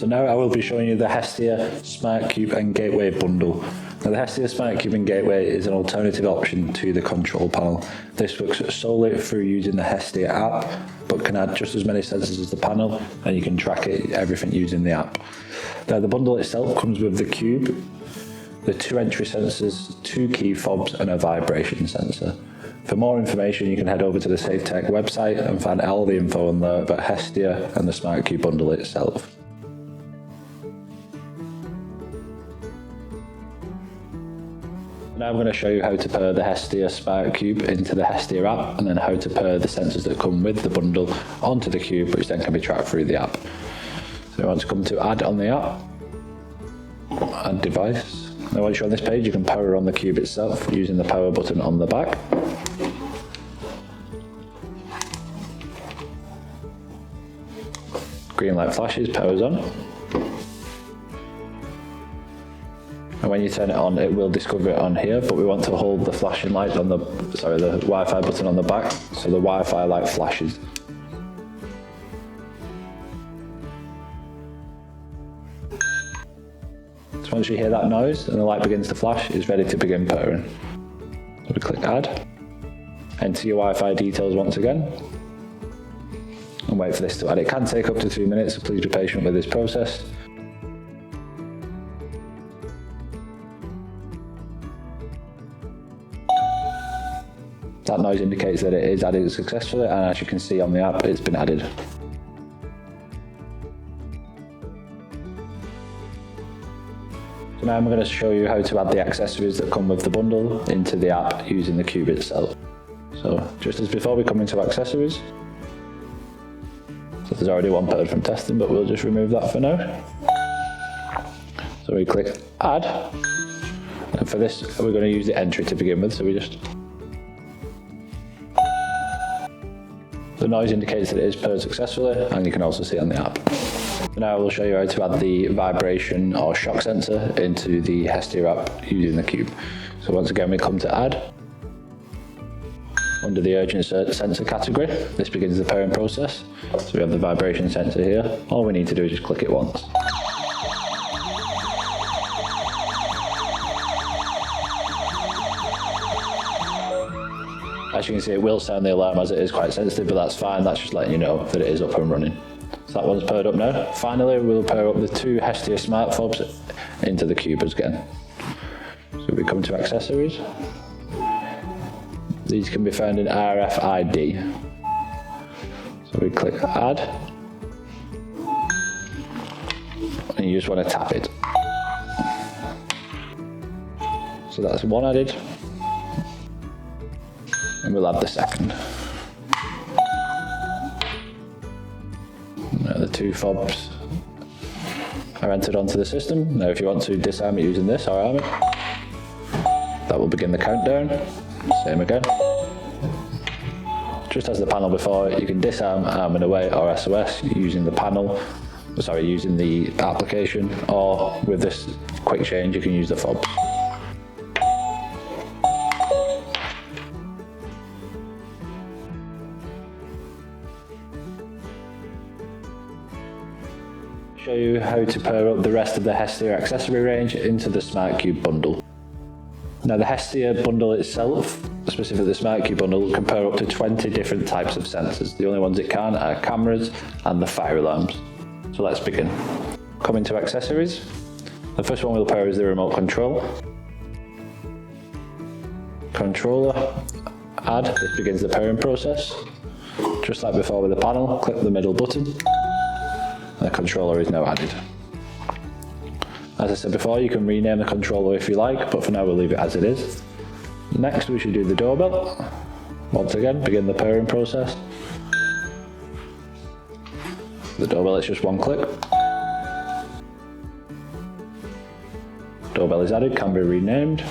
So now I will be showing you the HESTIA Smart Cube and Gateway bundle. Now the HESTIA Smart Cube and Gateway is an alternative option to the control panel. This works solely through using the HESTIA app, but can add just as many sensors as the panel, and you can track everything using the app. Now the bundle itself comes with the cube, the 2 entry sensors, 2 key fobs and a vibration sensor. For more information you can head over to the SafeTech website and find all the info on there about HESTIA and the Smart Cube bundle itself. Now I'm going to show you how to pair the HESTIA Smart Cube into the HESTIA app, and then how to pair the sensors that come with the bundle onto the cube, which then can be tracked through the app. So you want to come to Add on the app, Add Device. Now once you're on this page you can power on the cube itself using the power button on the back. Green light flashes, power's on. And when you turn it on, it will discover it on here, but we want to hold the flashing light on the Wi-Fi button on the back, so the Wi-Fi light flashes. So once you hear that noise and the light begins to flash, it's ready to begin pairing. So we click Add, enter your Wi-Fi details once again, and wait for this to add. It can take up to 2 minutes, so please be patient with this process. That noise indicates that it is added successfully, and as you can see on the app, it's been added. So now I'm going to show you how to add the accessories that come with the bundle into the app using the cube itself. So just as before, we come into accessories. So there's already one paired from testing, but we'll just remove that for now. So we click Add, and for this we're going to use the entry to begin with, so we just... The noise indicates that it is paired successfully, and you can also see it on the app. Now I will show you how to add the vibration or shock sensor into the HESTIA app using the cube. So once again we come to Add. Under the urgent sensor category, this begins the pairing process. So we have the vibration sensor here. All we need to do is just click it once. As you can see, it will sound the alarm as it is quite sensitive, but that's fine. That's just letting you know that it is up and running. So that one's paired up now. Finally, we'll pair up the 2 HESTIA smart fobs into the cube again. So we come to accessories. These can be found in RFID. So we click Add, and you just want to tap it. So that's one added. And we'll add the second. Now the 2 fobs are entered onto the system. Now if you want to disarm it using this or arm it, that will begin the countdown. Same again. Just as the panel before, you can disarm, arm and away or SOS using the using the application, or with this quick change you can use the fobs. Show you how to pair up the rest of the HESTIA accessory range into the Smart Cube bundle. Now the HESTIA bundle itself, specifically the Smart Cube bundle, can pair up to 20 different types of sensors. The only ones it can are cameras and the fire alarms. So let's begin. Coming to accessories, the first one we'll pair is the remote control. Controller, Add, this begins the pairing process. Just like before with the panel, click the middle button. The controller is now added. As I said before, you can rename the controller if you like, but for now we'll leave it as it is. Next we should do the doorbell. Once again, begin the pairing process. The doorbell is just one click. Doorbell is added, can be renamed.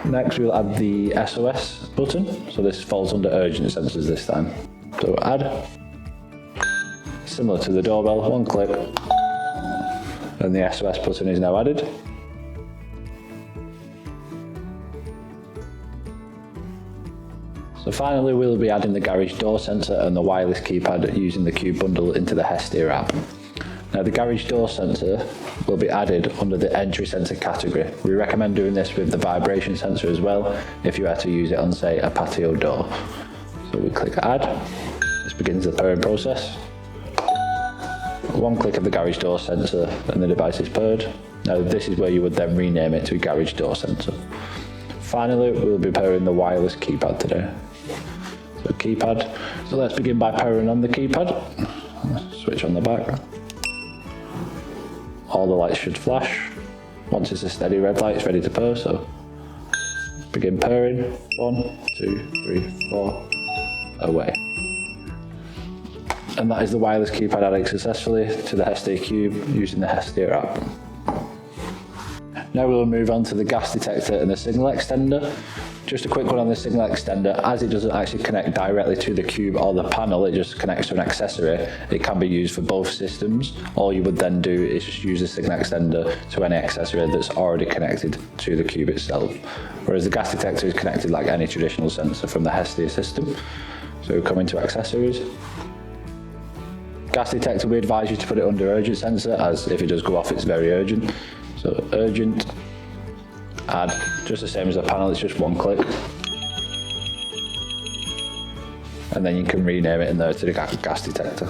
Next we'll add the SOS button, so this falls under urgent sensors this time. So Add. Similar to the doorbell, one click, and the SOS button is now added. So finally, we'll be adding the garage door sensor and the wireless keypad using the Cube bundle into the HESTIA app. Now the garage door sensor will be added under the entry sensor category. We recommend doing this with the vibration sensor as well if you are to use it on, say, a patio door. So we click add. This begins the pairing process. One click of the garage door sensor and the device is paired. Now this is where you would then rename it to garage door sensor. Finally, we'll be pairing the wireless keypad today. So keypad. So let's begin by powering on the keypad. Switch on the back. All the lights should flash. Once it's a steady red light, it's ready to pair, so begin pairing. 1, 2, 3, 4, away. And that is the wireless keypad added successfully to the HESTIA Cube using the HESTIA app. Now we'll move on to the gas detector and the signal extender. Just a quick one on the signal extender, as it doesn't actually connect directly to the Cube or the panel, it just connects to an accessory. It can be used for both systems. All you would then do is just use the signal extender to any accessory that's already connected to the Cube itself. Whereas the gas detector is connected like any traditional sensor from the HESTIA system. So come into accessories. Gas detector, we advise you to put it under urgent sensor, as if it does go off, it's very urgent. So urgent, add, just the same as the panel, it's just one click. And then you can rename it in there to the gas detector.